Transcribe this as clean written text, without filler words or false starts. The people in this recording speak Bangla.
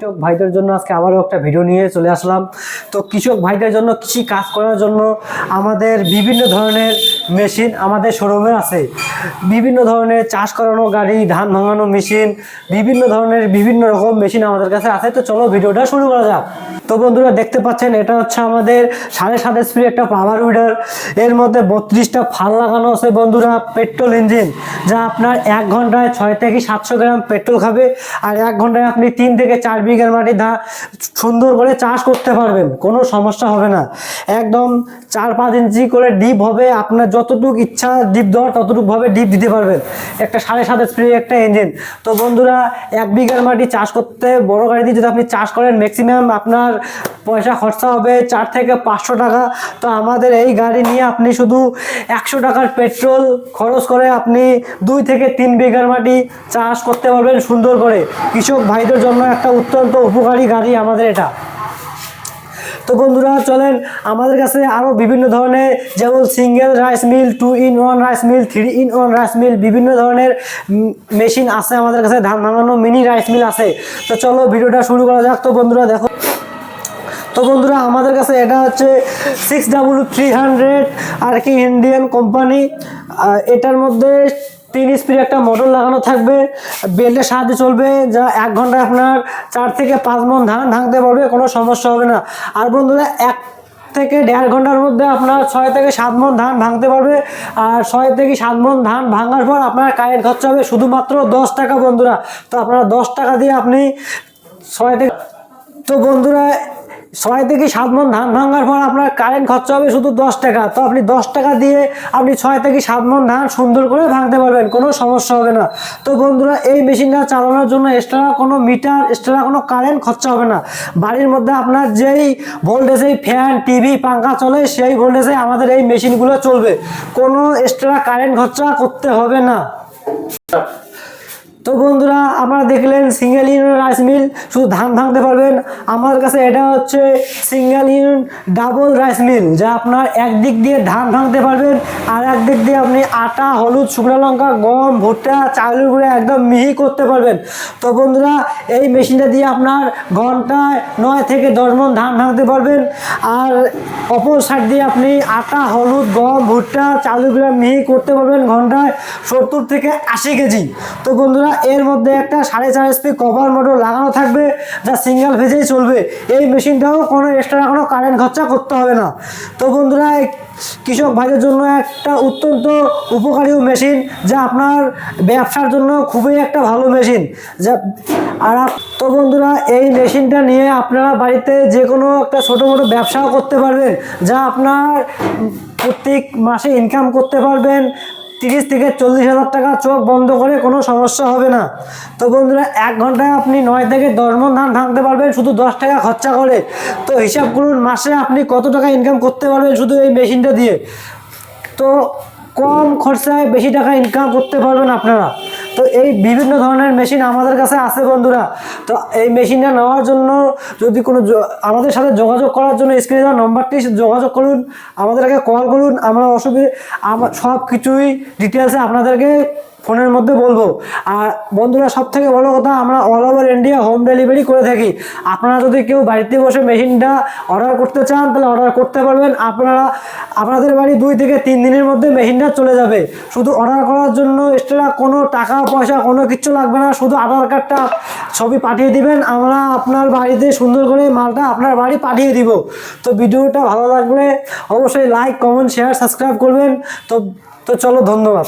কৃষক ভাইদের জন্য আজকে আবারও একটা ভিডিও নিয়ে চলে আসলাম। তো কৃষক ভাইদের জন্য কৃষি কাজ করার জন্য আমাদের বিভিন্ন ধরনের মেশিন আমাদের শোরুমে আছে। বিভিন্ন ধরনের চাষ করানো গাড়ি, ধান ভাঙানো মেশিন, বিভিন্ন ধরনের বিভিন্ন রকম মেশিন আমাদের কাছে আছে। তো চলো ভিডিওটা শুরু করা যাক। তো বন্ধুরা দেখতে পাচ্ছেন এটা হচ্ছে আমাদের 7.5 HP একটা পাওয়ার উইডার। এর মধ্যে 32টা ফাল লাগানো আছে বন্ধুরা, পেট্রোল ইঞ্জিন, যা আপনার 1 ঘন্টায় 6 থেকে 700 গ্রাম পেট্রোল খাবে। আর 1 ঘন্টায় আপনি 3 থেকে 4 বিঘার মাটি সুন্দর করে চাষ করতে পারবেন, কোনো সমস্যা হবে না। একদম 4-5 ইঞ্চি করে ডিপ হবে, আপনার যতটুকু ইচ্ছা ডিপ দেওয়ার ততটুকু ভাবে ডিপ দিতে পারবেন। একটা 7.5 HP একটা ইঞ্জিন। তো বন্ধুরা 1 বিঘার মাটি চাষ করতে বড় গাড়ি দিয়ে যদি আপনি চাষ করেন, ম্যাক্সিমাম আপনার পয়সা খরচা হবে 4 থেকে 500 টাকা। তো আমাদের এই গাড়ি নিয়ে আপনি শুধু 100 টাকার পেট্রোল খরচ করে আপনি 2 থেকে 3 বিঘার মাটি চাষ করতে পারবেন সুন্দর করে। কৃষক ভাইদের জন্য একটা অত্যন্ত উপকারী গাড়ি আমাদের এটা। তো বন্ধুরা চলেন, আমাদের কাছে আরও বিভিন্ন ধরনের, যেমন single rice mill, 2-in-1 rice mill, 3-in-1 rice mill, বিভিন্ন ধরনের মেশিন আছে আমাদের কাছে। ধান ভাঙানো মিনি রাইস মিল আছে। তো চলো ভিডিওটা শুরু করা যাক। তো বন্ধুরা দেখো, তো বন্ধুরা আমাদের কাছে এটা হচ্ছে 6W300 আর কি, ইন্ডিয়ান কোম্পানি। এটার মধ্যে 3 স্পিড একটা মোটর লাগানো থাকবে, বেল্টের সাহায্যে চলবে, যা 1 ঘন্টায় আপনার 4 থেকে 5 মণ ধান ভাঙতে পারবে, কোনো সমস্যা হবে না। আর বন্ধুরা 1 থেকে 1.5 ঘন্টার মধ্যে আপনার 6 থেকে 7 মণ ধান ভাঙতে পারবে। আর 6 থেকে 7 মণ ধান ভাঙার পর আপনার কারেন্ট খরচা হবে শুধুমাত্র 10 টাকা বন্ধুরা। তো আপনারা 10 টাকা দিয়ে আপনি 6 থেকে, তো বন্ধুরা 6 থেকে 7 মণ ধান ভাঙার পর আপনার কারেন্ট খরচা হবে শুধু 10 টাকা। তো আপনি 10 টাকা দিয়ে আপনি 6 থেকে 7 মণ ধান সুন্দর করে ভাঙতে পারবেন, কোনো সমস্যা হবে না। তো বন্ধুরা এই মেশিনটা চালানোর জন্য এক্সট্রা কোনো মিটার, এক্সট্রা কোনো কারেন্ট খরচা হবে না। বাড়ির মধ্যে আপনার যেই ভোল্টেজে ফ্যান, টিভি, পাঙ্খা চলে, সেই ভোল্টেজে আমাদের এই মেশিনগুলো চলবে, কোনো এক্সট্রা কারেন্ট খরচা করতে হবে না। তো বন্ধুরা আপনারা দেখলেন সিঙ্গেল ইউনিট রাইস মিল, শুধু ধান ভাঙতে পারবেন। আমার কাছে এটা হচ্ছে single unit double rice mill, যা আপনার একদিক দিয়ে ধান ভাঙতে পারবেন, আর একদিক দিয়ে আপনি আটা, হলুদ, শুকনো লঙ্কা, গম, ভুট্টা, চাউলের গুঁড়ো একদম মিহি করতে পারবেন। তো বন্ধুরা এই মেশিনটা দিয়ে আপনার ঘন্টায় 9 থেকে 10 মণ ধান ভাঙতে পারবেন। আর অপর সাইড দিয়ে আপনি আটা, হলুদ, গম, ভুট্টা, চাউলের গুঁড়ো মিহি করতে পারবেন ঘন্টায় 70 থেকে 80 কেজি। তো বন্ধুরা এর মধ্যে একটা 4.5 HP কভার মোটর লাগানো থাকবে, যা সিঙ্গেল ফেজেই চলবে। এই মেশিনটাও কোনো এক্সট্রা কোনো কারেন্ট খরচা করতে হবে না। তো বন্ধুরা কৃষক ভাইদের জন্য একটা অত্যন্ত উপকারী মেশিন, যা আপনার ব্যবসার জন্য খুবই একটা ভালো মেশিন। যা আর তো বন্ধুরা এই মেশিনটা নিয়ে আপনারা বাড়িতে যে কোনো একটা ছোটো মোটো ব্যবসাও করতে পারবেন, যা আপনার প্রত্যেক মাসে ইনকাম করতে পারবেন 30 থেকে 40 হাজার টাকা চোখ বন্ধ করে, কোনো সমস্যা হবে না। তো বন্ধুরা 1 ঘন্টায় আপনি 9 থেকে 10 মণ ধান ভাঙতে পারবেন শুধু 10 টাকা খরচা করে। তো হিসাব করুন মাসে আপনি কত টাকা ইনকাম করতে পারবেন শুধু এই মেশিনটা দিয়ে। তো কম খরচায় বেশি টাকা ইনকাম করতে পারবেন আপনারা। তো এই বিভিন্ন ধরনের মেশিন আমাদের কাছে আছে বন্ধুরা। তো এই মেশিনটা নেওয়ার জন্য যদি কোনো আমাদের সাথে যোগাযোগ করার জন্য স্ক্রিনে দেওয়া নম্বরটি যোগাযোগ করুন, আমাদেরকে কল করুন। আমরা সব কিছুই ডিটেলসে আপনাদেরকে ফোনের মধ্যে বলবো। আর বন্ধুরা সব থেকে বড় কথা, আমরা all over India home delivery করে থাকি। আপনারা যদি কেউ বাড়িতে বসে মেশিনটা অর্ডার করতে চান তাহলে অর্ডার করতে পারবেন। আপনাদের বাড়ি 2 থেকে 3 দিনের মধ্যে মেশিনটা চলে যাবে। শুধু অর্ডার করার জন্য এক্সট্রা কোনো টাকা পয়সা কোনো কিছু লাগবে না, শুধু আধার কার্ডটা ছবি পাঠিয়ে দিবেন, আমরা আপনার বাড়িতে সুন্দর করে মালটা আপনার বাড়ি পাঠিয়ে দিব। তো ভিডিওটা ভালো লাগলে অবশ্যই লাইক, কমেন্ট, শেয়ার, সাবস্ক্রাইব করবেন। তো চলো, ধন্যবাদ।